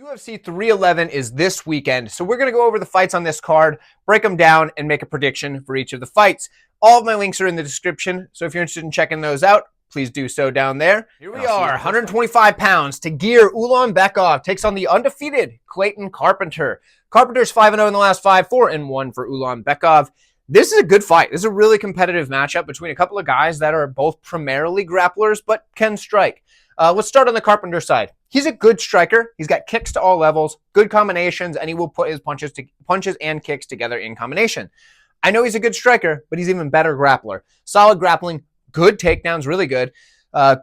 UFC 311 is this weekend, so we're going to go over the fights on this card, break them down, and make a prediction for each of the fights. All of my links are in the description, so if you're interested in checking those out, please do so down there. Here we are, 125 pounds. Tagir Ulanbekov takes on the undefeated Clayton Carpenter. Carpenter's 5-0 in the last 5, 4-1 for Ulanbekov. This is a good fight. This is a really competitive matchup between a couple of guys that are both primarily grapplers, but can strike. Let's start on the Carpenter side. He's a good striker. He's got kicks to all levels, good combinations, and he will put his punches and kicks together in combination. I know he's a good striker, but he's even better grappler. Solid grappling, good takedowns, really good.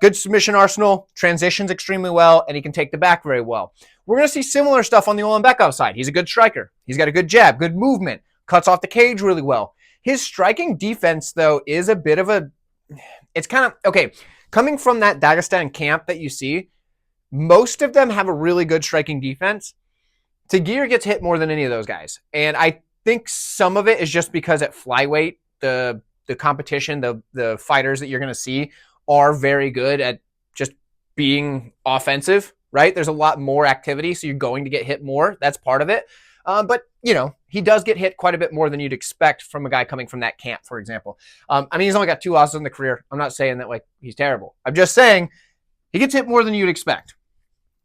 Good submission arsenal, transitions extremely well, and he can take the back very well. We're going to see similar stuff on the Ulanbekov side. He's a good striker. He's got a good jab, good movement, cuts off the cage really well. His striking defense, though, is a bit of a... It's kind of... Okay, coming from that Dagestan camp that you see, most of them have a really good striking defense. Tagir gets hit more than any of those guys. And I think some of it is just because at flyweight, the competition, the fighters that you're going to see are very good at just being offensive, right? There's a lot more activity, so you're going to get hit more. That's part of it. But, you know, he does get hit quite a bit more than you'd expect from a guy coming from that camp, for example. I mean, he's only got 2 losses in the career. I'm not saying that, like, he's terrible. I'm just saying he gets hit more than you'd expect.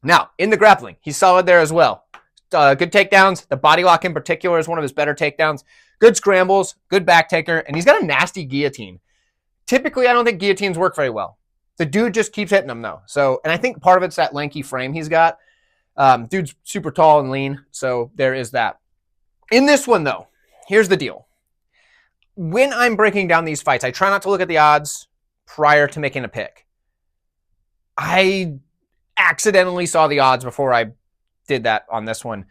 Now, in the grappling, he's solid there as well. Good takedowns. The body lock in particular is one of his better takedowns. Good scrambles, good back taker, and he's got a nasty guillotine. Typically, I don't think guillotines work very well. The dude just keeps hitting them, though. So, and I think part of it's that lanky frame he's got. Dude's super tall and lean, so there is that. In this one, though, here's the deal. When I'm breaking down these fights, I try not to look at the odds prior to making a pick. I accidentally saw the odds before I did that on this one.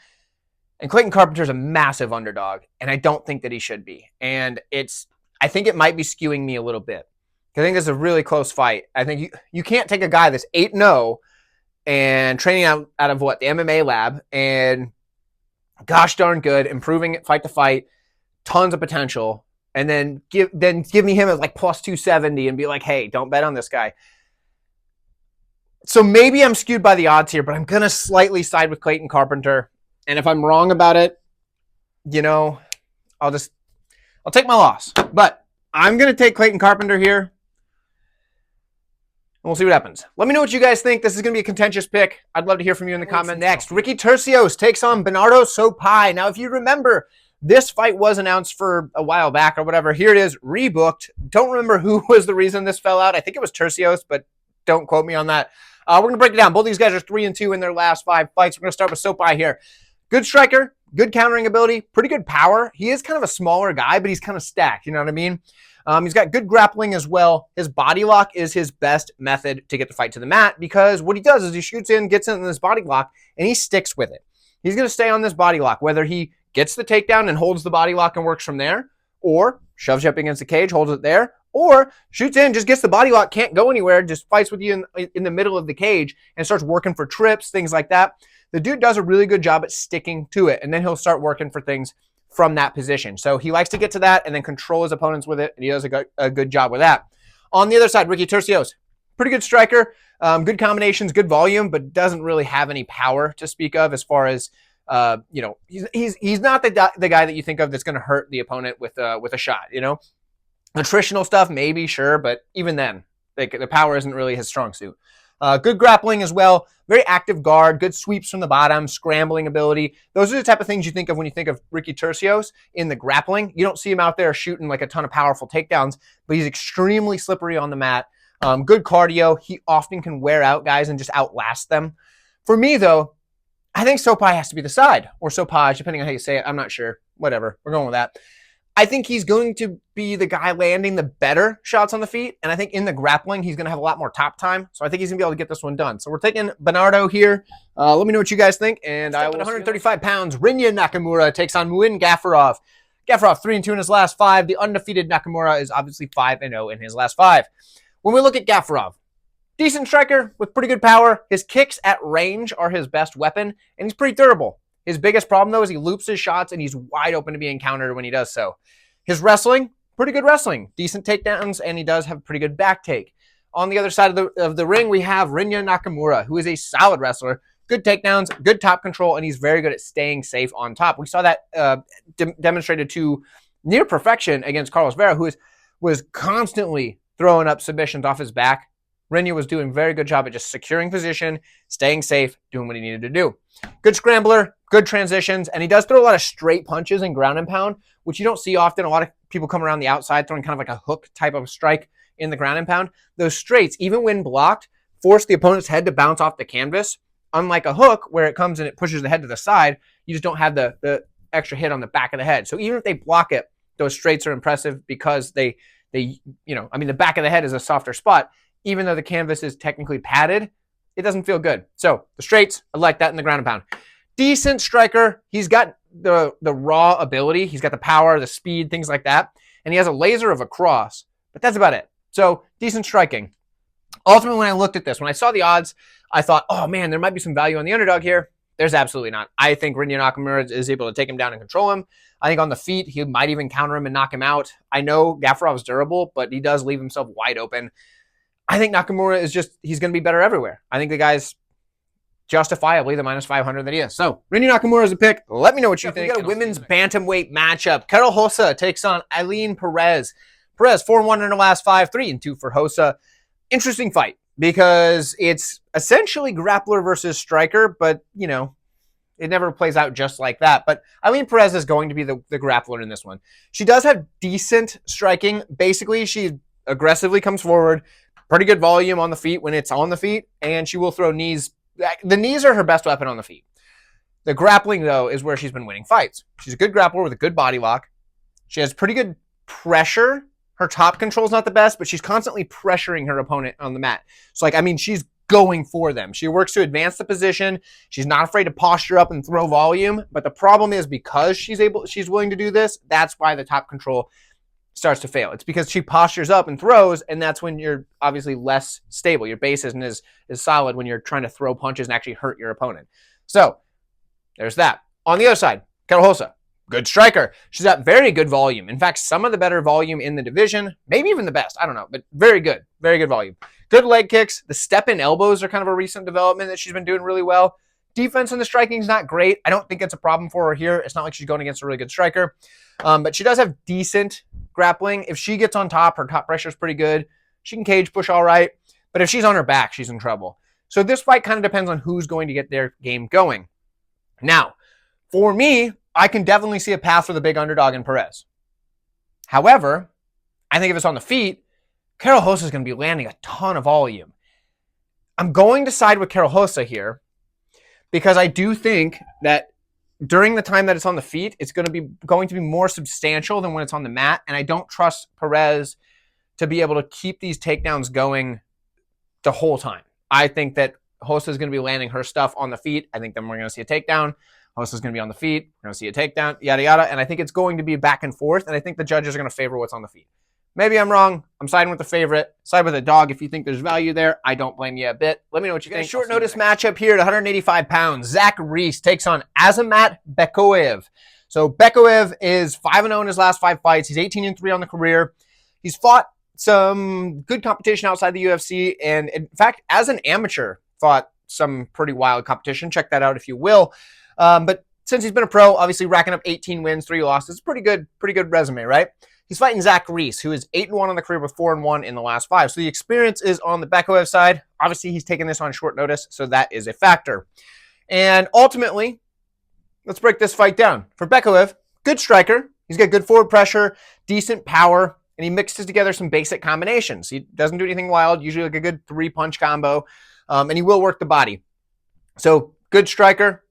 And Clayton Carpenter's a massive underdog, and I don't think that he should be. And I think it might be skewing me a little bit. I think this is a really close fight. I think you can't take a guy that's 8-0 and training out of what? The MMA lab, and gosh darn good, improving it fight to fight, tons of potential, and then give me him at like plus 270 and be like, hey, don't bet on this guy. So maybe I'm skewed by the odds here, but I'm going to slightly side with Clayton Carpenter. And if I'm wrong about it, you know, I'll take my loss. But I'm going to take Clayton Carpenter here. We'll see what happens. Let me know what you guys think. This is going to be a contentious pick. I'd love to hear from you in the comments. Next, Ricky Turcios takes on Benardo Sopaj. Now, if you remember, this fight was announced for a while back or whatever. Here it is, rebooked. Don't remember who was the reason this fell out. I think it was Turcios, but don't quote me on that. We're going to break it down. Both these guys are 3-2 in their last 5 fights. We're going to start with Sopaj here. Good striker, good countering ability, pretty good power. He is kind of a smaller guy, but he's kind of stacked. You know what I mean? He's got good grappling as well. His body lock is his best method to get the fight to the mat because what he does is he shoots in, gets in this body lock, and he sticks with it. He's going to stay on this body lock, whether he gets the takedown and holds the body lock and works from there, or shoves you up against the cage, holds it there, or shoots in, just gets the body lock, can't go anywhere, just fights with you in the middle of the cage and starts working for trips, things like that. The dude does a really good job at sticking to it, and then he'll start working for things from that position. So he likes to get to that and then control his opponents with it, and he does a good job with that. On the other side, Ricky Turcios, pretty good striker, good combinations, good volume, but doesn't really have any power to speak of as far as, you know, he's not the guy that you think of that's going to hurt the opponent with a shot, you know? Nutritional stuff, maybe, sure, but even then, the power isn't really his strong suit. Good grappling as well. Very active guard. Good sweeps from the bottom. Scrambling ability. Those are the type of things you think of when you think of Ricky Turcios in the grappling. You don't see him out there shooting like a ton of powerful takedowns, but he's extremely slippery on the mat. Good cardio. He often can wear out guys and just outlast them. For me, though, I think Sopaj has to be the side, or Sopaj, depending on how you say it. I'm not sure. Whatever. We're going with that. I think he's going to be the guy landing the better shots on the feet, and I think in the grappling, he's going to have a lot more top time, so I think he's going to be able to get this one done. So we're taking Benardo here. Let me know what you guys think, and I will 135 pounds. Rinya Nakamura takes on Muin Gafurov. Gafurov 3-2 in his last 5. The undefeated Nakamura is obviously 5-0 in his last 5. When we look at Gafurov, decent striker with pretty good power. His kicks at range are his best weapon, and he's pretty durable. His biggest problem, though, is he loops his shots, and he's wide open to being countered when he does so. His wrestling, pretty good wrestling. Decent takedowns, and he does have a pretty good back take. On the other side of the ring, we have Rinya Nakamura, who is a solid wrestler, good takedowns, good top control, and he's very good at staying safe on top. We saw that demonstrated to near perfection against Carlos Vera, who was constantly throwing up submissions off his back. Rinya was doing a very good job at just securing position, staying safe, doing what he needed to do. Good scrambler, good transitions, and he does throw a lot of straight punches and ground and pound, which you don't see often. A lot of people come around the outside throwing kind of like a hook type of strike in the ground and pound. Those straights, even when blocked, force the opponent's head to bounce off the canvas. Unlike a hook where it comes and it pushes the head to the side, you just don't have the extra hit on the back of the head. So even if they block it, those straights are impressive because the back of the head is a softer spot. Even though the canvas is technically padded, it doesn't feel good. So the straights, I like that in the ground and pound. Decent striker. He's got the raw ability. He's got the power, the speed, things like that. And he has a laser of a cross, but that's about it. So decent striking. Ultimately, when I looked at this, when I saw the odds, I thought, oh man, there might be some value on the underdog here. There's absolutely not. I think Rinya Nakamura is able to take him down and control him. I think on the feet, he might even counter him and knock him out. I know Gafurov is durable, but he does leave himself wide open. I think Nakamura he's going to be better everywhere. I think the guy's justifiably the minus 500 that he is. So, Rinya Nakamura is a pick. Let me know what you think. We got a women's bantamweight matchup. Karol Rosa takes on Ailin Perez. Perez, 4-1 in her last 5, 3-2 for Rosa. Interesting fight because it's essentially grappler versus striker, but, it never plays out just like that. But Ailin Perez is going to be the grappler in this one. She does have decent striking. Basically, she aggressively comes forward, pretty good volume on the feet when it's on the feet, and she will throw knees. The knees are her best weapon on the feet. The grappling, though, is where she's been winning fights. She's a good grappler with a good body lock. She has pretty good pressure. Her top control is not the best, but she's constantly pressuring her opponent on the mat. So, she's going for them. She works to advance the position. She's not afraid to posture up and throw volume. But the problem is because she's willing to do this, that's why the top control starts to fail. It's because she postures up and throws, and that's when you're obviously less stable. Your base isn't as solid when you're trying to throw punches and actually hurt your opponent. So there's that. On the other side, Karol Rosa, good striker. She's got very good volume. In fact, some of the better volume in the division, maybe even the best. I don't know, but very good volume. Good leg kicks. The step-in elbows are kind of a recent development that she's been doing really well. Defense and the striking is not great. I don't think it's a problem for her here. It's not like she's going against a really good striker. But she does have decent grappling. If she gets on top, her top pressure is pretty good. She can cage push all right. But if she's on her back, she's in trouble. So this fight kind of depends on who's going to get their game going. Now, for me, I can definitely see a path for the big underdog in Perez. However, I think if it's on the feet, Karol Rosa is going to be landing a ton of volume. I'm going to side with Karol Rosa here because I do think that during the time that it's on the feet, it's going to be more substantial than when it's on the mat, and I don't trust Perez to be able to keep these takedowns going the whole time. I think that Rosa is going to be landing her stuff on the feet. I think then we're going to see a takedown. Rosa is going to be on the feet. We're going to see a takedown, yada, yada, and I think it's going to be back and forth, and I think the judges are going to favor what's on the feet. Maybe I'm wrong. I'm siding with the favorite. Side with the dog if you think there's value there. I don't blame you a bit. Let me know what you think. Short notice matchup here at 185 pounds. Zach Reese takes on Azamat Bekoev. So Bekoev is 5-0 in his last 5 fights. He's 18-3 on the career. He's fought some good competition outside the UFC, and in fact, as an amateur, fought some pretty wild competition. Check that out if you will. But since he's been a pro, obviously racking up 18 wins, 3 losses. Pretty good resume, right? He's fighting Zach Reese, who is 8-1 on the career with 4-1 in the last 5. So the experience is on the Bekoev side. Obviously, he's taking this on short notice, so that is a factor. And ultimately, let's break this fight down. For Bekoev, good striker. He's got good forward pressure, decent power, and he mixes together some basic combinations. He doesn't do anything wild, usually like a good 3-punch combo, and he will work the body. So good striker.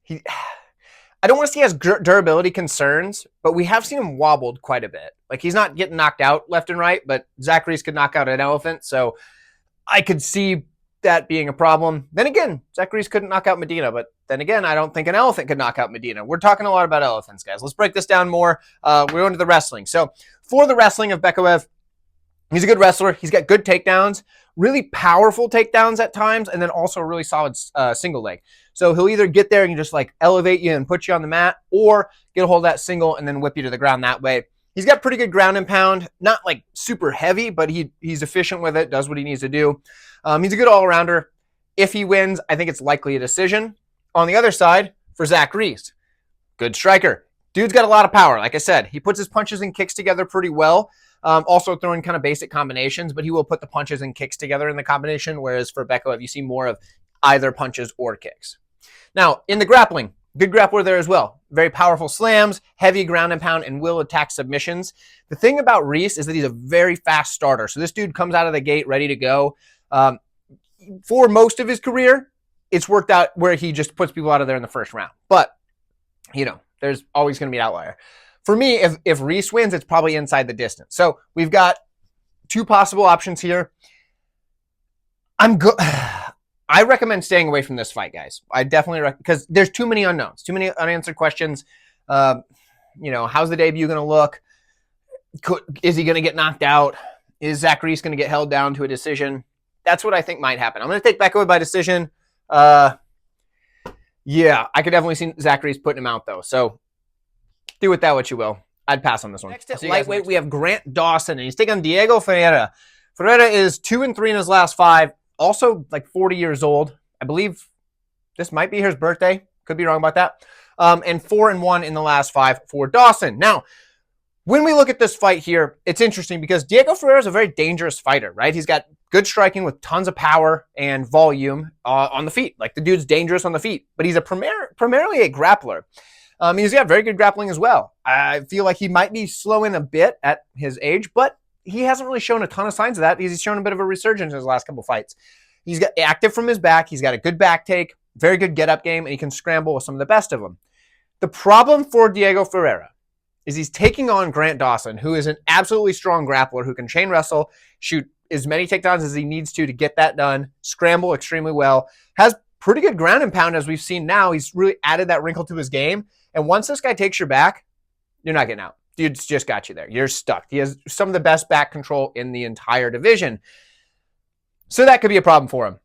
I don't want to see he has durability concerns, but we have seen him wobbled quite a bit. Like, he's not getting knocked out left and right, but Zach Reese could knock out an elephant, so I could see that being a problem. Then again, Zach Reese couldn't knock out Medina, but then again, I don't think an elephant could knock out Medina. We're talking a lot about elephants, guys. Let's break this down more. We're going to the wrestling. So for the wrestling of Bekoev, he's a good wrestler. He's got good takedowns, really powerful takedowns at times, and then also a really solid single leg. So he'll either get there and just like elevate you and put you on the mat, or get a hold of that single and then whip you to the ground that way. He's got pretty good ground and pound, not like super heavy, but he's efficient with it, does what he needs to do. He's a good all-arounder. If he wins, I think it's likely a decision. On the other side, for Zach Reese, good striker. Dude's got a lot of power. Like I said, he puts his punches and kicks together pretty well. Also throwing kind of basic combinations, but he will put the punches and kicks together in the combination, whereas for Bekoev, you see more of either punches or kicks. Now, in the grappling, good grappler there as well. Very powerful slams, heavy ground and pound, and will attack submissions. The thing about Reese is that he's a very fast starter. So this dude comes out of the gate ready to go. For most of his career, it's worked out where he just puts people out of there in the first round. But, you know, there's always going to be an outlier. For me, if Reese wins, it's probably inside the distance. So we've got two possible options here. I recommend staying away from this fight, guys. I definitely recommend, because there's too many unknowns, too many unanswered questions. You know, how's the debut going to look? Is he going to get knocked out? Is Zach Reese going to get held down to a decision? That's what I think might happen. I'm going to take Bekoev by decision. Yeah, I could definitely see Zach Reese putting him out, though. So do with that what you will. I'd pass on this one. Next at lightweight, we have Grant Dawson, and he's taking on Diego Ferreira. Ferreira is 2-3 in his last 5. Also, like 40 years old. I believe this might be his birthday. Could be wrong about that. And 4-1 in the last 5 for Dawson. Now, when we look at this fight here, it's interesting because Diego Ferreira is a very dangerous fighter, right? He's got good striking with tons of power and volume on the feet. Like, the dude's dangerous on the feet, but he's primarily a grappler. He's got very good grappling as well. I feel like he might be slowing a bit at his age, but he hasn't really shown a ton of signs of that because he's shown a bit of a resurgence in his last couple fights. He's got active from his back. He's got a good back take, very good get-up game, and he can scramble with some of the best of them. The problem for Diego Ferreira is he's taking on Grant Dawson, who is an absolutely strong grappler who can chain wrestle, shoot as many takedowns as he needs to get that done, scramble extremely well, has pretty good ground and pound as we've seen now. He's really added that wrinkle to his game. And once this guy takes your back, you're not getting out. Dude's just got you there. You're stuck. He has some of the best back control in the entire division. So that could be a problem for him.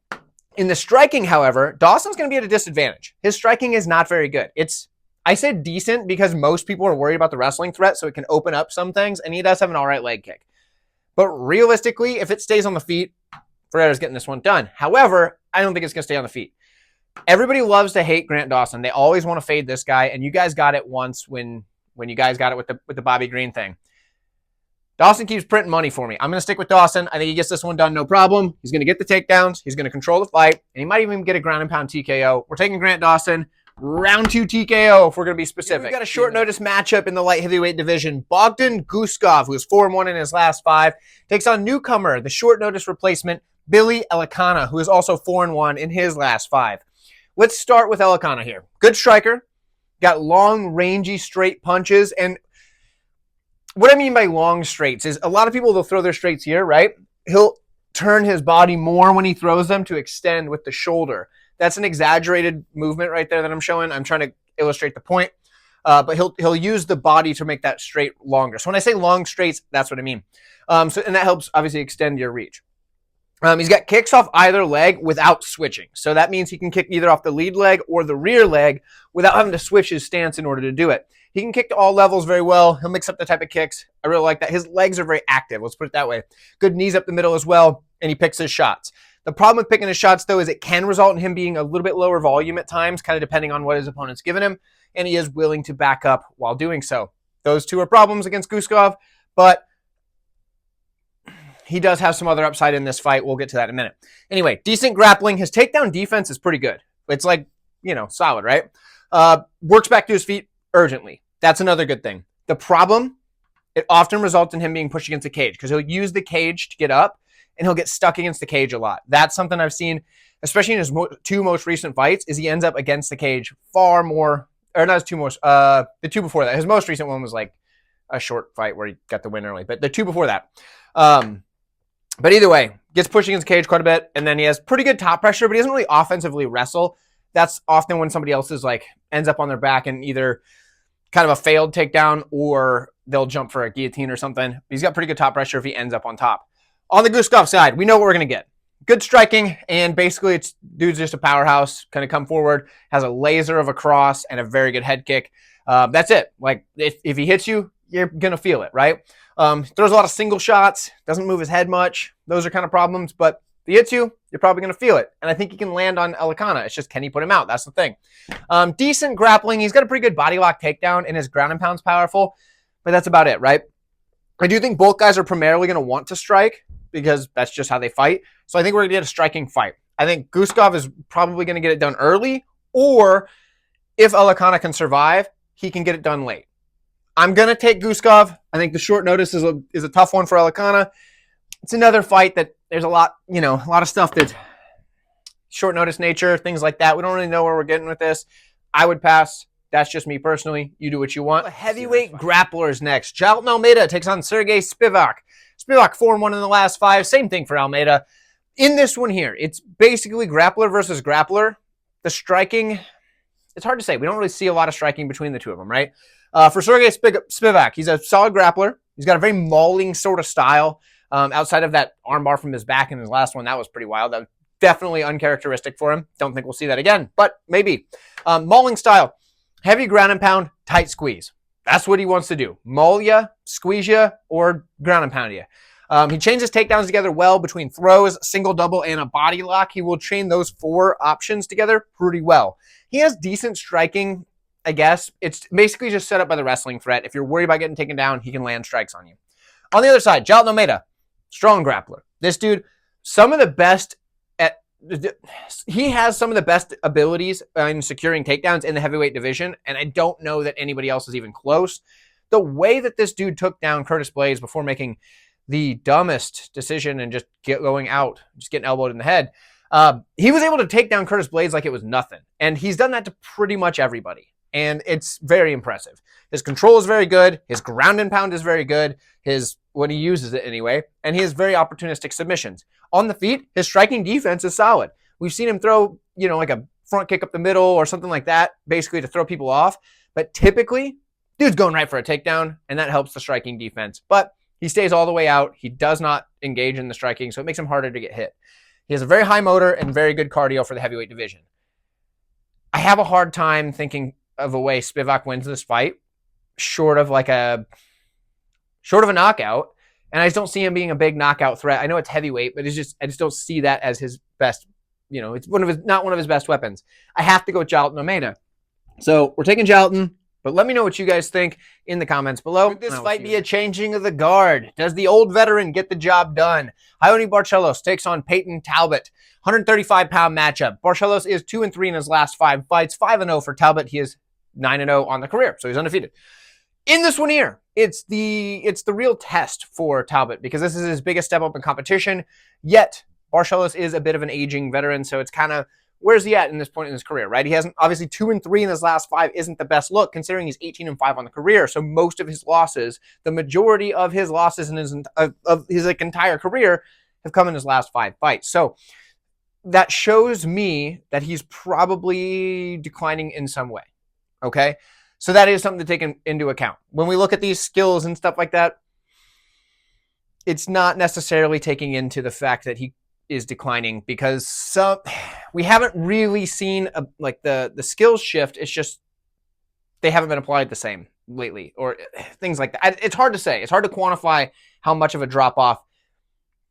In the striking, however, Dawson's going to be at a disadvantage. His striking is not very good. I said decent because most people are worried about the wrestling threat, so it can open up some things, and he does have an all right leg kick. But realistically, if it stays on the feet, Ferreira's getting this one done. However, I don't think it's going to stay on the feet. Everybody loves to hate Grant Dawson. They always want to fade this guy, and you guys got it once when you guys got it with the Bobby Green thing. Dawson keeps printing money for me. I'm going to stick with Dawson. I think he gets this one done no problem. He's going to get the takedowns. He's going to control the fight, and he might even get a ground and pound TKO. We're taking Grant Dawson. Round 2 TKO, if we're going to be specific. We've got a short notice matchup in the light heavyweight division. Bogdan Guskov, who is 4-1 in his last 5, takes on newcomer, the short notice replacement, Billy Elekana, who is also 4-1 in his last 5. Let's start with Elekana here. Good striker, got long, rangy, straight punches. And what I mean by long straights is a lot of people, they'll throw their straights here, right? He'll turn his body more when he throws them to extend with the shoulder. That's an exaggerated movement right there that I'm showing. I'm trying to illustrate the point. But he'll use the body to make that straight longer. So when I say long straights, that's what I mean. And that helps obviously extend your reach. He's got kicks off either leg without switching. So that means he can kick either off the lead leg or the rear leg without having to switch his stance in order to do it. He can kick to all levels very well. He'll mix up the type of kicks. I really like that. His legs are very active. Let's put it that way. Good knees up the middle as well, and he picks his shots. The problem with picking his shots, though, is it can result in him being a little bit lower volume at times, kind of depending on what his opponent's given him, and he is willing to back up while doing so. Those two are problems against Guskov, but he does have some other upside in this fight. We'll get to that in a minute. Anyway, decent grappling. His takedown defense is pretty good. It's like, solid, right? Works back to his feet urgently. That's another good thing. The problem, it often results in him being pushed against the cage because he'll use the cage to get up, and he'll get stuck against the cage a lot. That's something I've seen, especially in his 2 most recent fights, is he ends up against the cage far more, or not his 2 most, the 2 before that. His most recent one was like a short fight where he got the win early, but the 2 before that. But either way, gets pushed against the cage quite a bit, and then he has pretty good top pressure, but he doesn't really offensively wrestle. That's often when somebody else is ends up on their back and either kind of a failed takedown or they'll jump for a guillotine or something. He's got pretty good top pressure if he ends up on top. On the Guskov side, we know what we're going to get. Good striking, and basically dude's just a powerhouse, kind of come forward, has a laser of a cross, and a very good head kick. That's it. If he hits you, you're going to feel it, right? Throws a lot of single shots, doesn't move his head much. Those are kind of problems, but if he hits you, you're probably going to feel it. And I think he can land on Elekana. It's just, can he put him out? That's the thing. Decent grappling. He's got a pretty good body lock takedown, and his ground and pound's powerful. But that's about it, right? I do think both guys are primarily going to want to strike because that's just how they fight. So I think we're going to get a striking fight. I think Guskov is probably going to get it done early, or if Elekana can survive, he can get it done late. I'm going to take Guskov. I think the short notice is a tough one for Elekana. It's another fight that there's a lot of stuff that's short notice nature, things like that. We don't really know where we're getting with this. I would pass. That's just me personally. You do what you want. Heavyweight grapplers next. Jailton Almeida takes on Serghei Spivac. Spivac 4-1 in the last 5. Same thing for Almeida. In this one here, it's basically grappler versus grappler. The striking, it's hard to say. We don't really see a lot of striking between the two of them, right? For Serghei Spivac, he's a solid grappler. He's got a very mauling sort of style. Outside of that armbar from his back in his last one, that was pretty wild. That was definitely uncharacteristic for him. Don't think we'll see that again, but maybe. Mauling style, heavy ground and pound, tight squeeze. That's what he wants to do. Maul ya, squeeze ya, or ground and pound ya. He chains his takedowns together well between throws, single, double, and a body lock. He will chain those 4 options together pretty well. He has decent striking, I guess. It's basically just set up by the wrestling threat. If you're worried about getting taken down, he can land strikes on you. On the other side, Jailton Almeida, strong grappler. This dude, he has some of the best abilities in securing takedowns in the heavyweight division, and I don't know that anybody else is even close. The way that this dude took down Curtis Blaydes before making the dumbest decision and just going out, just getting elbowed in the head, he was able to take down Curtis Blaydes like it was nothing. And he's done that to pretty much everybody. And it's very impressive. His control is very good. His ground and pound is very good. When he uses it anyway. And he has very opportunistic submissions. On the feet, his striking defense is solid. We've seen him throw, like a front kick up the middle or something like that, basically to throw people off. But typically, dude's going right for a takedown, and that helps the striking defense. But he stays all the way out. He does not engage in the striking, so it makes him harder to get hit. He has a very high motor and very good cardio for the heavyweight division. I have a hard time thinking of a way Spivac wins this fight, short of a knockout, and I just don't see him being a big knockout threat. I know it's heavyweight, but I just don't see that as his best. It's not one of his best weapons. I have to go with Jailton Almeida. So we're taking Jailton, but let me know what you guys think in the comments below. Could this fight be a changing of the guard? Does the old veteran get the job done? Raoni Barcelos takes on Payton Talbott. 135-pound matchup. Barcelos is 2-3 in his last 5 fights. 5-0 for Talbott. He is 9-0 on the career, so he's undefeated. In this one here, it's the real test for Talbott because this is his biggest step up in competition. Yet Barcelos is a bit of an aging veteran, so it's kind of, where's he at in this point in his career, right? He hasn't, obviously 2-3 in his last 5 isn't the best look considering he's 18-5 on the career. So most of his losses, the majority of his losses in his entire career have come in his last 5 fights. So that shows me that he's probably declining in some way. Okay? So that is something to take into account. When we look at these skills and stuff like that, it's not necessarily taking into the fact that he is declining because we haven't really seen the skills shift. It's just they haven't been applied the same lately or things like that. It's hard to say. It's hard to quantify how much of a drop-off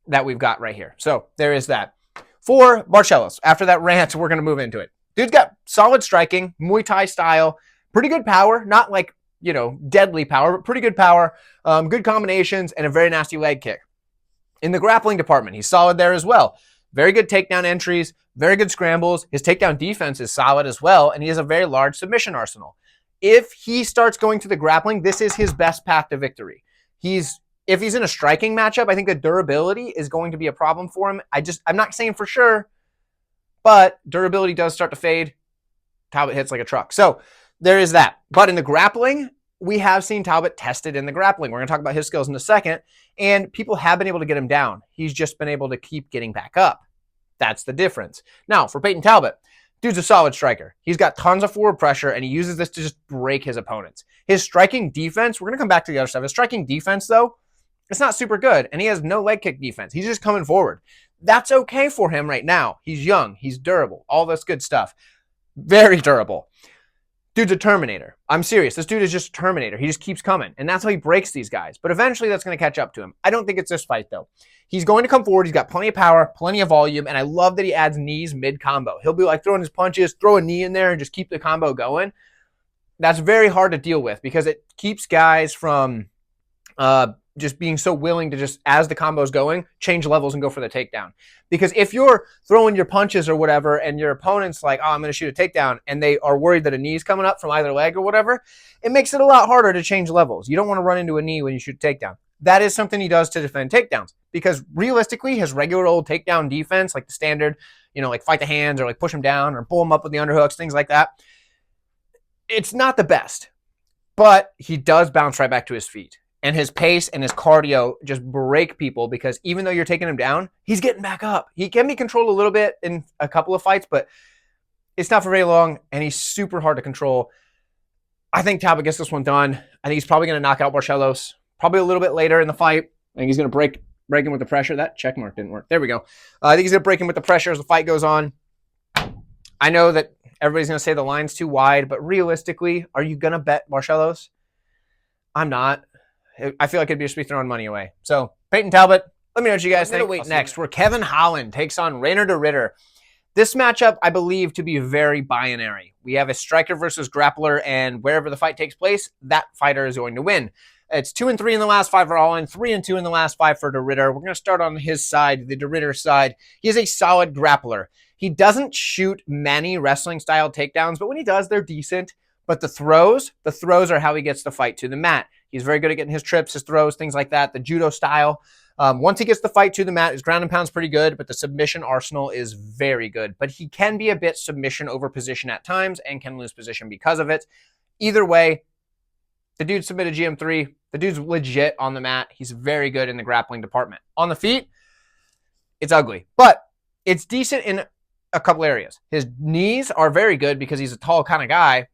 that we've got right here. So there is that. For Barcelos, after that rant, we're going to move into it. Dude's got solid striking, Muay Thai style, pretty good power, not deadly power, but pretty good power, good combinations, and a very nasty leg kick. In the grappling department, he's solid there as well. Very good takedown entries, very good scrambles. His takedown defense is solid as well, and he has a very large submission arsenal. If he starts going to the grappling, this is his best path to victory. If he's in a striking matchup, I think the durability is going to be a problem for him. I'm not saying for sure, but durability does start to fade. Talbott hits like a truck. So there is that. But in the grappling, we have seen Talbott tested in the grappling. We're going to talk about his skills in a second. And people have been able to get him down. He's just been able to keep getting back up. That's the difference. Now, for Payton Talbott, dude's a solid striker. He's got tons of forward pressure, and he uses this to just break his opponents. His striking defense, we're going to come back to the other stuff. His striking defense, though, it's not super good, and he has no leg kick defense. He's just coming forward. That's okay for him right now. He's young. He's durable. All this good stuff. Very durable. Dude's a Terminator. I'm serious. This dude is just a Terminator. He just keeps coming. And that's how he breaks these guys. But eventually that's going to catch up to him. I don't think it's this fight, though. He's going to come forward. He's got plenty of power, plenty of volume. And I love that he adds knees mid-combo. He'll be like throwing his punches, throw a knee in there, and just keep the combo going. That's very hard to deal with because it keeps guys from just being so willing to just, as the combo's going, change levels and go for the takedown. Because if you're throwing your punches or whatever and your opponent's like, oh, I'm going to shoot a takedown, and they are worried that a knee's coming up from either leg or whatever, it makes it a lot harder to change levels. You don't want to run into a knee when you shoot a takedown. That is something he does to defend takedowns. Because realistically, his regular old takedown defense, like the standard, like fight the hands or like push him down or pull him up with the underhooks, things like that, it's not the best. But he does bounce right back to his feet. And his pace and his cardio just break people because even though you're taking him down, he's getting back up. He can be controlled a little bit in a couple of fights, but it's not for very long, and he's super hard to control. I think Talbott gets this one done. I think he's probably going to knock out Barcelos probably a little bit later in the fight. I think he's going to break him with the pressure. That check mark didn't work. There we go. I think he's going to break him with the pressure as the fight goes on. I know that everybody's going to say the line's too wide, but realistically, are you going to bet Barcelos? I'm not. I feel like it'd just be throwing money away. So, Payton Talbott, let me know what you guys think. Wait, next, where Kevin Holland takes on Reinier de Ridder. This matchup, I believe, to be very binary. We have a striker versus grappler, and wherever the fight takes place, that fighter is going to win. It's 2-3 in the last 5 for Holland, 3-2 in the last 5 for de Ridder. We're going to start on his side, the de Ridder side. He is a solid grappler. He doesn't shoot many wrestling-style takedowns, but when he does, they're decent. But the throws are how he gets the fight to the mat. He's very good at getting his trips, his throws, things like that, the judo style. Once he gets the fight to the mat, his ground and pound's pretty good, but the submission arsenal is very good. But he can be a bit submission over position at times and can lose position because of it. Either way, the dude submitted GM3. The dude's legit on the mat. He's very good in the grappling department. On the feet, it's ugly, but it's decent in a couple areas. His knees are very good because he's a tall kind of guy.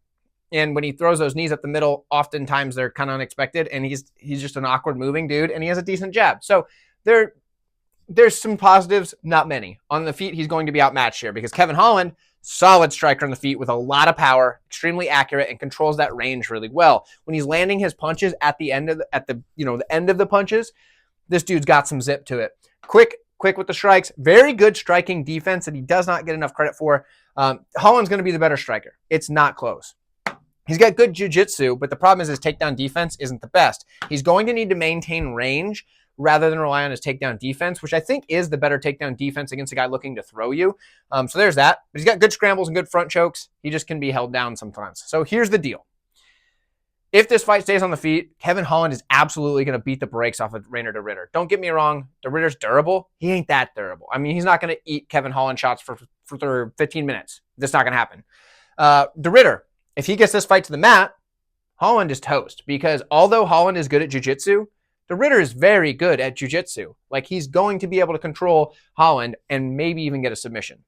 And when he throws those knees up the middle, oftentimes they're kind of unexpected, and he's just an awkward moving dude, and he has a decent jab. So there's some positives, not many. On the feet, he's going to be outmatched here because Kevin Holland, solid striker on the feet with a lot of power, extremely accurate, and controls that range really well. When he's landing his punches at the end of the end of the punches, this dude's got some zip to it. Quick with the strikes, very good striking defense that he does not get enough credit for. Holland's going to be the better striker. It's not close. He's got good jiu-jitsu, but the problem is his takedown defense isn't the best. He's going to need to maintain range rather than rely on his takedown defense, which I think is the better takedown defense against a guy looking to throw you. So there's that. But he's got good scrambles and good front chokes. He just can be held down sometimes. So here's the deal. If this fight stays on the feet, Kevin Holland is absolutely going to beat the brakes off of Reinier de Ridder. Don't get me wrong. De Ridder's durable. He ain't that durable. I mean, he's not going to eat Kevin Holland shots for 15 minutes. That's not going to happen. De Ridder, if he gets this fight to the mat, Holland is toast because although Holland is good at jiu-jitsu, de Ridder is very good at jiu-jitsu. Like, he's going to be able to control Holland and maybe even get a submission.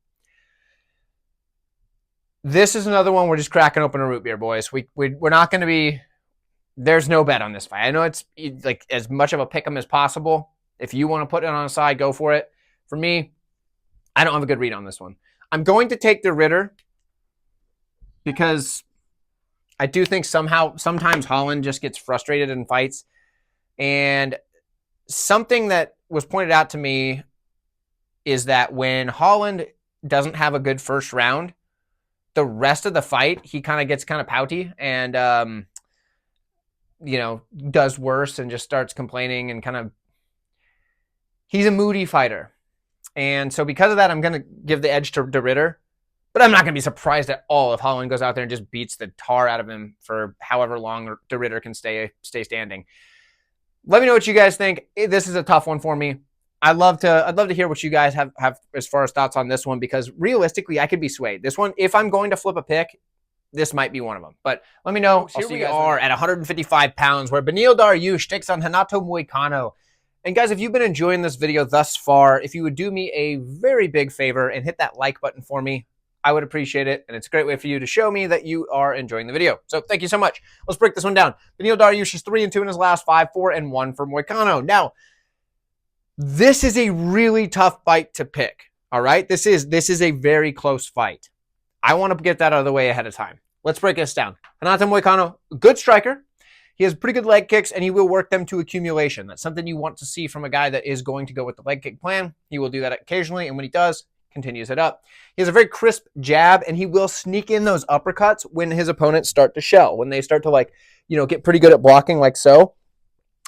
This is another one we're just cracking open a root beer, boys. We're not going to be... There's no bet on this fight. I know it's like as much of a pick'em as possible. If you want to put it on a side, go for it. For me, I don't have a good read on this one. I'm going to take de Ridder because I do think sometimes Holland just gets frustrated in fights. And something that was pointed out to me is that when Holland doesn't have a good first round, the rest of the fight, he kind of gets kind of pouty and, does worse and just starts complaining and kind of, he's a moody fighter. And so because of that, I'm going to give the edge to de Ridder. But I'm not going to be surprised at all if Holland goes out there and just beats the tar out of him for however long de Ridder can stay standing. Let me know what you guys think. This is a tough one for me. I'd love to hear what you guys have as far as thoughts on this one because realistically, I could be swayed. This one, if I'm going to flip a pick, this might be one of them. But let me know. Here we are at 155 pounds where Beneil Dariush takes on Renato Moicano. And guys, if you've been enjoying this video thus far, if you would do me a very big favor and hit that like button for me, I would appreciate it, and it's a great way for you to show me that you are enjoying the video. So thank you so much. Let's break this one down. Beneil Dariush is 3-2 in his last 5, 4-1 for Moicano. Now, this is a really tough fight to pick, all right? This is a very close fight. I want to get that out of the way ahead of time. let's break this down. Renato Moicano, good striker. He has pretty good leg kicks, and he will work them to accumulation. That's something you want to see from a guy that is going to go with the leg kick plan. He will do that occasionally, and when he does, continues it up. He has a very crisp jab, and he will sneak in those uppercuts when his opponents start to shell, when they start to, like, get pretty good at blocking like so,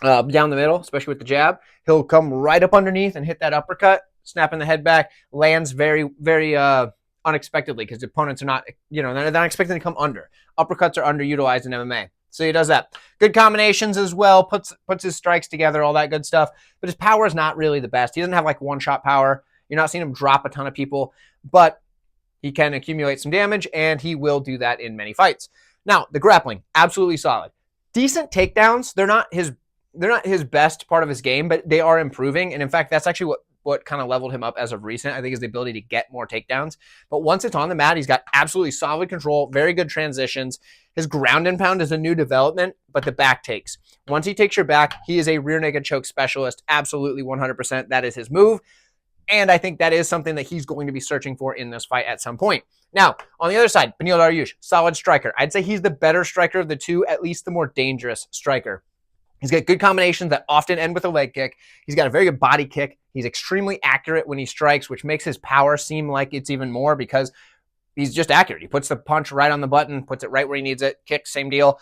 down the middle, especially with the jab. He'll come right up underneath and hit that uppercut, snapping the head back, lands very, very unexpectedly because the opponents are not, they're not expecting to come under. Uppercuts are underutilized in MMA. So he does that. Good combinations as well, puts his strikes together, all that good stuff. But his power is not really the best. He doesn't have like one-shot power. You're not seeing him drop a ton of people, but he can accumulate some damage, and he will do that in many fights. Now, the grappling, absolutely solid. Decent takedowns. They're not his best part of his game, but they are improving. And in fact, that's actually what kind of leveled him up as of recent, I think, is the ability to get more takedowns. But once it's on the mat, he's got absolutely solid control, very good transitions. His ground and pound is a new development, but the back takes. Once he takes your back, he is a rear naked choke specialist. Absolutely 100%. That is his move. And I think that is something that he's going to be searching for in this fight at some point. Now, on the other side, Beneil Dariush, solid striker. I'd say he's the better striker of the two, at least the more dangerous striker. He's got good combinations that often end with a leg kick. He's got a very good body kick. He's extremely accurate when he strikes, which makes his power seem like it's even more because he's just accurate. He puts the punch right on the button, puts it right where he needs it, kick, same deal.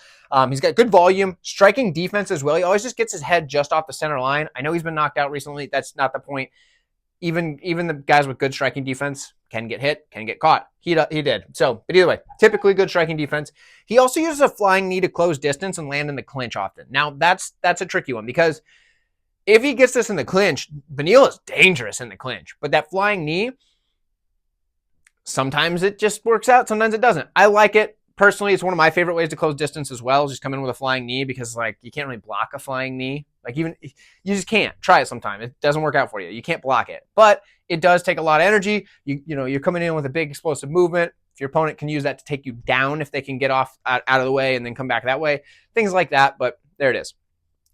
He's got good volume, striking defense as well. He always just gets his head just off the center line. I know he's been knocked out recently. That's not the point. Even the guys with good striking defense can get hit, can get caught. He did. So, but either way, typically good striking defense. He also uses a flying knee to close distance and land in the clinch often. Now, that's a tricky one because if he gets this in the clinch, Beneil is dangerous in the clinch. But that flying knee, sometimes it just works out, sometimes it doesn't. I like it. Personally, it's one of my favorite ways to close distance as well, just come in with a flying knee because, like, you can't really block a flying knee. Like, even, you just can't. Try it sometime. It doesn't work out for you. You can't block it. But it does take a lot of energy. You're coming in with a big explosive movement. If your opponent can use that to take you down if they can get off out of the way and then come back that way. Things like that, but there it is.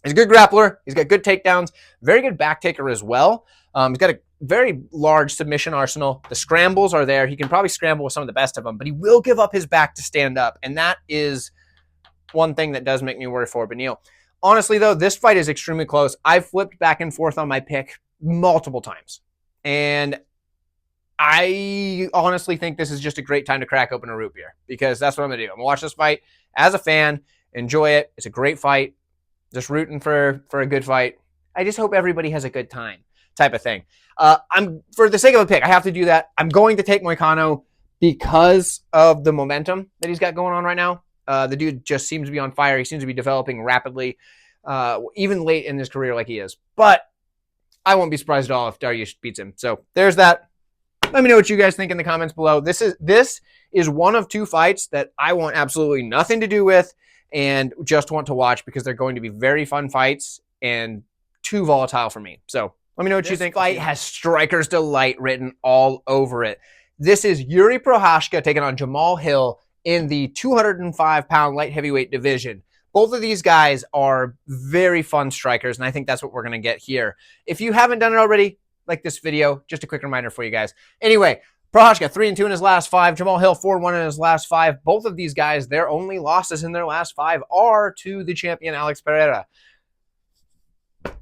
He's a good grappler. He's got good takedowns. Very good back taker as well. He's got a very large submission arsenal. The scrambles are there. He can probably scramble with some of the best of them, but he will give up his back to stand up, and that is one thing that does make me worry for Beneil. Honestly, though, this fight is extremely close. I've flipped back and forth on my pick multiple times, and I honestly think this is just a great time to crack open a root beer because that's what I'm going to do. I'm going to watch this fight as a fan, enjoy it. It's a great fight. Just rooting for a good fight. I just hope everybody has a good time type of thing. For the sake of a pick, I have to do that. I'm going to take Moicano because of the momentum that he's got going on right now. The dude just seems to be on fire. He seems to be developing rapidly, even late in his career like he is. But I won't be surprised at all if Dariush beats him. So there's that. Let me know what you guys think in the comments below. This is one of two fights that I want absolutely nothing to do with and just want to watch because they're going to be very fun fights and too volatile for me. So let me know what you think. This fight has Striker's Delight written all over it. This is Yuri Prochazka taking on Jamal Hill in the 205-pound light heavyweight division. Both of these guys are very fun strikers, and I think that's what we're going to get here. If you haven't done it already, like this video, just a quick reminder for you guys. Anyway, Prochazka 3-2 in his last 5. Jamal Hill 4-1 in his last 5. Both of these guys, their only losses in their last 5 are to the champion Alex Ferreira.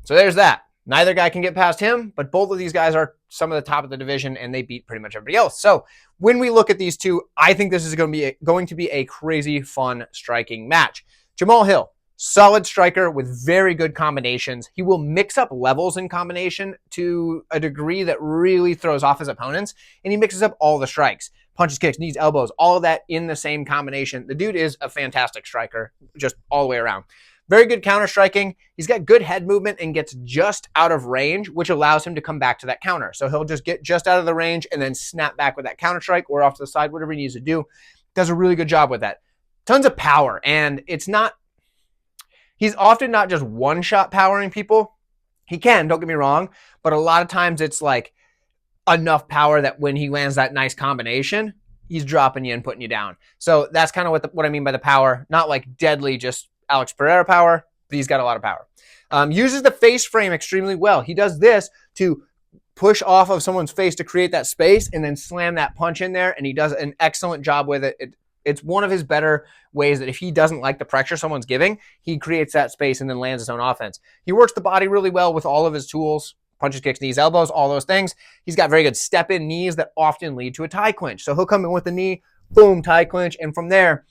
So there's that. Neither guy can get past him, but both of these guys are some of the top of the division, and they beat pretty much everybody else. So when we look at these two, I think this is going to be a crazy fun striking match. Jamal Hill, solid striker with very good combinations. He will mix up levels in combination to a degree that really throws off his opponents, and he mixes up all the strikes. Punches, kicks, knees, elbows, all of that in the same combination. The dude is a fantastic striker, just all the way around. Very good counter striking. He's got good head movement and gets just out of range, which allows him to come back to that counter. So he'll just get just out of the range and then snap back with that counter strike or off to the side, whatever he needs to do. Does a really good job with that. Tons of power, and he's often not just one-shot powering people. He can, don't get me wrong, but a lot of times it's like enough power that when he lands that nice combination, he's dropping you and putting you down. So that's kind of what I mean by the power. Not like deadly, just Alex Pereira power, but he's got a lot of power. Uses the face frame extremely well. He does this to push off of someone's face to create that space and then slam that punch in there, and he does an excellent job with it. It's one of his better ways that if he doesn't like the pressure someone's giving, he creates that space and then lands his own offense. He works the body really well with all of his tools, punches, kicks, knees, elbows, all those things. He's got very good step-in knees that often lead to a tie clinch. So he'll come in with the knee, boom, tie clinch, and from there,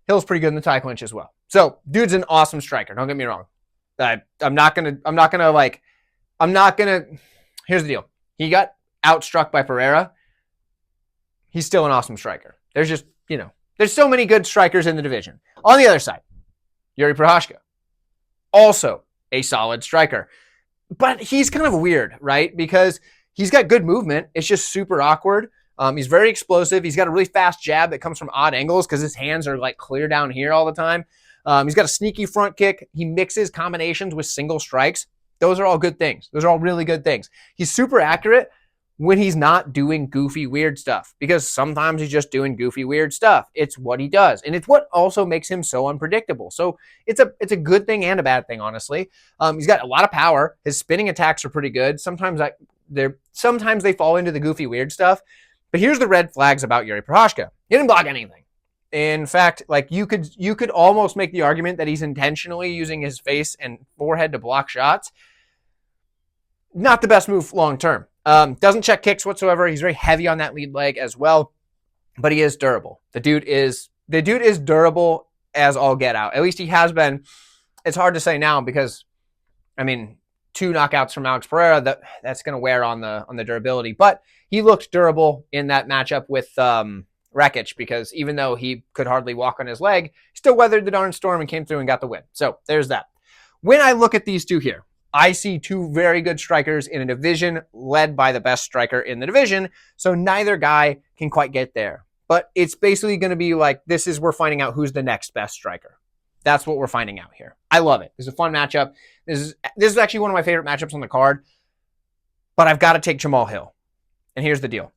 Hill's pretty good in the tie clinch as well. So dude's an awesome striker. Don't get me wrong. Here's the deal. He got outstruck by Ferreira. He's still an awesome striker. There's just, there's so many good strikers in the division. On the other side, Yuri Prochazka, also a solid striker. But he's kind of weird, right? Because he's got good movement. It's just super awkward. He's very explosive. He's got a really fast jab that comes from odd angles because his hands are like clear down here all the time. He's got a sneaky front kick. He mixes combinations with single strikes. Those are all good things. Those are all really good things. He's super accurate when he's not doing goofy, weird stuff, because sometimes he's just doing goofy, weird stuff. It's what he does. And it's what also makes him so unpredictable. So it's a good thing and a bad thing, honestly. He's got a lot of power. His spinning attacks are pretty good. Sometimes they fall into the goofy, weird stuff. But here's the red flags about Yuri Prochazka. He didn't block anything. In fact, like you could almost make the argument that he's intentionally using his face and forehead to block shots. Not the best move long term. Doesn't check kicks whatsoever. He's very heavy on that lead leg as well, but he is durable. The dude is durable as all get out. At least he has been. It's hard to say now because, 2 knockouts from Alex Pereira, that's going to wear on the durability. But he looked durable in that matchup with Rakic, because even though he could hardly walk on his leg, he still weathered the darn storm and came through and got the win. So there's that. When I look at these two here, I see two very good strikers in a division led by the best striker in the division. So neither guy can quite get there. But it's basically going to be like, we're finding out who's the next best striker. That's what we're finding out here. I love it. This is a fun matchup. This is actually one of my favorite matchups on the card. But I've got to take Jamal Hill. And here's the deal.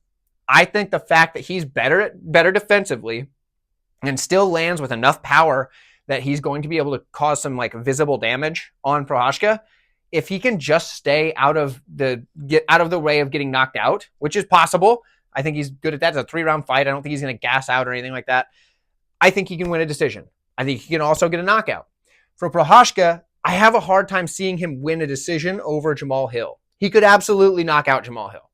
I think the fact that he's better defensively and still lands with enough power that he's going to be able to cause some like visible damage on Prochazka, if he can just stay out of the way of getting knocked out, which is possible. I think he's good at that. It's a 3-round fight. I don't think he's going to gas out or anything like that. I think he can win a decision. I think he can also get a knockout. For Prochazka, I have a hard time seeing him win a decision over Jamal Hill. He could absolutely knock out Jamal Hill.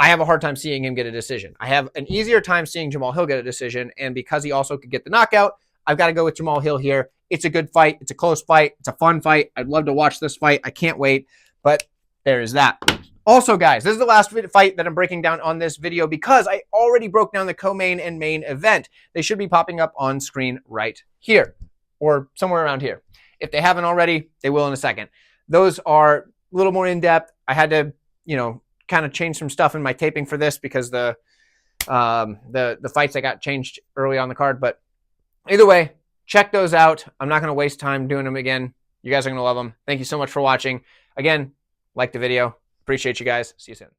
I have a hard time seeing him get a decision. I have an easier time seeing Jamal Hill get a decision, and because he also could get the knockout, I've got to go with Jamal Hill here. It's a good fight. It's a close fight. It's a fun fight. I'd love to watch this fight. I can't wait, but there is that. Also, guys, this is the last fight that I'm breaking down on this video because I already broke down the co-main and main event. They should be popping up on screen right here or somewhere around here. If they haven't already, they will in a second. Those are a little more in-depth. I had to, kind of change some stuff in my taping for this because the fights I got changed early on the card. But either way, check those out. I'm not going to waste time doing them again. You guys are going to love them. Thank you so much for watching. Again, like the video. Appreciate you guys. See you soon.